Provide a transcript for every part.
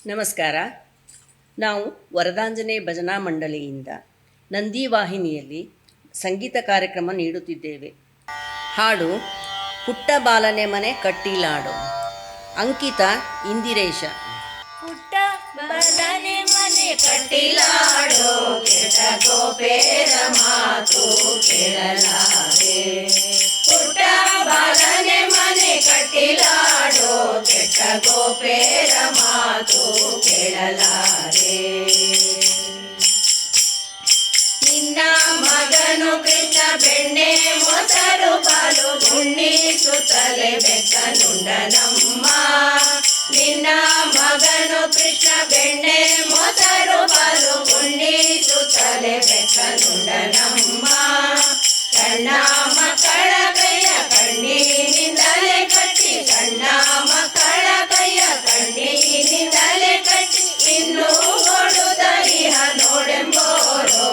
ನಮಸ್ಕಾರ. ನಾವು ವರದಾಂಜನೇಯ ಭಜನಾ ಮಂಡಳಿಯಿಂದ ನಂದಿವಾಹಿನಿಯಲ್ಲಿ ಸಂಗೀತ ಕಾರ್ಯಕ್ರಮ ನೀಡುತ್ತಿದ್ದೇವೆ. ಹಾಡು ಪುಟ್ಟ ಬಾಲನೆ ಮನೆ ಕಟ್ಟಿಲಾಡು. ಅಂಕಿತ ಇಂದಿರೇಶ. ಪುಟ್ಟ ಬಾಲನೆ ಮನೆ ಕಟ್ಟಿಲಾಡೋ, ಕೆಟ್ಟ ಗೋಪೇರ ಮಾತು ಕೇಳಲಾರೆ. ಪುಟ್ಟ ಬಾಲನೆ ಮನೆ ಕಟ್ಟಿಲಾಡೋ, ಕೆಟ್ಟ ಗೋಪೇರ ಮಾತು ಕೇಳಲಾರೆ. ನಿನ್ನ ಮಗನು ಕೃಷ್ಣ ಬೆಣ್ಣೆ ಮೊಸರು ಬಾಲು ಉಣ್ಣಿಸುತ್ತಲೇ ಬೆಕ್ಕನುಂಡನಮ್ಮ. ನಿನ್ನ ಮಗನು ಕೃಷ್ಣ ಬೆಣ್ಣೆ ಮೊಸರು ಬಾಲು ಉಣ್ಣಿಸುತ್ತಲೇ ಬೆಕ್ಕನುಂಡನಮ್ಮ. ಸಣ್ಣ ಮಕ್ಕಳ ಕೈಯ ಕಣ್ಣಿನಿಂದಲೇ ಕಟ್ಟಿ, ಸಣ್ಣ ಮಕ್ಕಳ ಕೈಯ ಕಣ್ಣಿನಿಂದಲೇ ಕಟ್ಟಿ, ಇನ್ನೂ ಕೊಡುತ್ತಲಿಹ ನೋಡೆಂಬೋರೋ,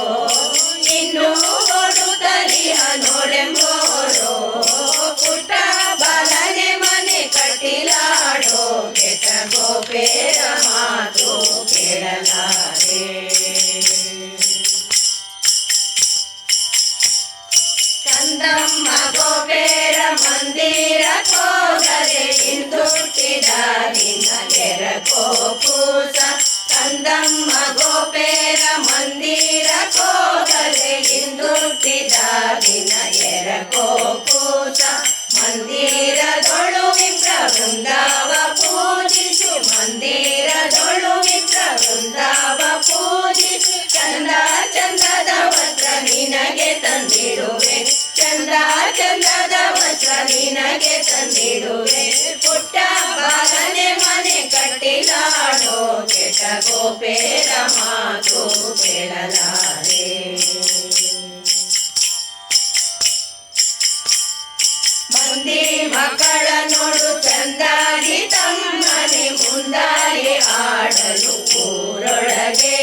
ಇನ್ನೂ ಕೊಡುತ್ತಲಿಹ ನೋಡೆಂಬೋರೋ. ಪುಟ್ಟ ಬಾಲನೆ ಮನೆ ಕಟ್ಟಿಲಾಡೋ, ಕೆಟ್ಟ ಗೋಪೇರ ಮಾತು ಕೇಳಲಾರೆ. ಕಂದಮ್ಮ ಗೋಪೇರ ಮಂದಿರ ಹೋದರೆ ಹಿಂದುಟ್ಟಿದ ನಿನ್ನ ಎರಕೋ ಕೂಸ. ಕಂದಮ್ಮ ಗೋಪೇರ ಮಂದಿರ ಹೋದರೆ ಹಿಂದುಟ್ಟಿದ ನಿನ್ನ ಎರಕೋ ಕೂಸ. ಮಂದಿರದೊಳು ವಿಪ್ರ ವೃಂದಾವ ಪೂಜಿಸು, ಮಂದಿರದೊಳು ವಿಪ್ರ ವೃಂದಾವ ಪೂಜಿಸು. ಚಂದ ಚಂದದ ವಸ್ತ್ರ ನಿನಗೆ ತಂದಿಡುವೆ, ಚಂದ ಚಂದದ ವಸ್ತ್ರ ನಿನಗೆ ತಂದಿಡುವೆ. ಪುಟ್ಟ ಬಾಲನೆ ಮನೆ ಕಟ್ಟಿಲಾಡೋ, ಕೆಟ್ಟ ಗೋಪೇರ ಮಾತು ಕೇಳಲಾರೆ. ಮಂದಿ ಮಕ್ಕಳ ನೋಡು ಚಂದಾಗಿ ತಮ್ಮನೆ ಮುಂದಾಗಿ ಆಡಲು ಊರೊಳಗೆ.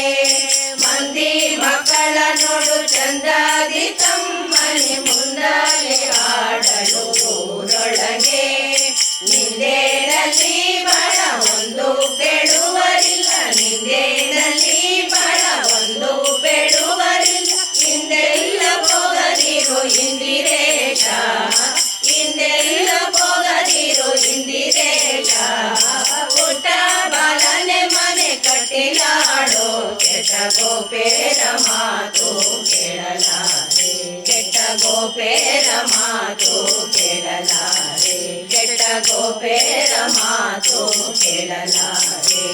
ಮಂದಿ ಮಕ್ಕಳ ನೋಡು ಚಂದಾಗಿ ತಮ್ಮನೆ ಮುಂದಾಗಿ ಆಡಲು ಊರೊಳಗೆ. ನಿಂದೇನಲ್ಲಿ ಬಳ ಒಂದು ಬೇಡುವರಿಲ್ಲ, ನಿಂದೇನಲ್ಲಿ ಬಳ ಒಂದು ಬೇಡುವರಿಲ್ಲ. ಹಿಂದೆಲ್ಲ ಹೋಗದಿರು ಇಂದಿರೇಶ, ಹಿಂದೆಲ್ಲ ಹೋಗದಿರು ಇಂದಿರೇಶ. ಪುಟ್ಟ ಬಾಲನೆ ಮನೆ ಕಟ್ಟಿಲಾಡೋ, ಕೆಟ್ಟ ಗೋಪೇರ ಮಾತು ಕೇಳಲಾರೆ. ಕೆಟ್ಟ ಗೋಪೇರ ಮಾತು ಕೇಳಲಾರೆ, ಕೆಟ್ಟ ಗೋಪೇರ ಮಾತು ಕೇಳಲಾರೆ.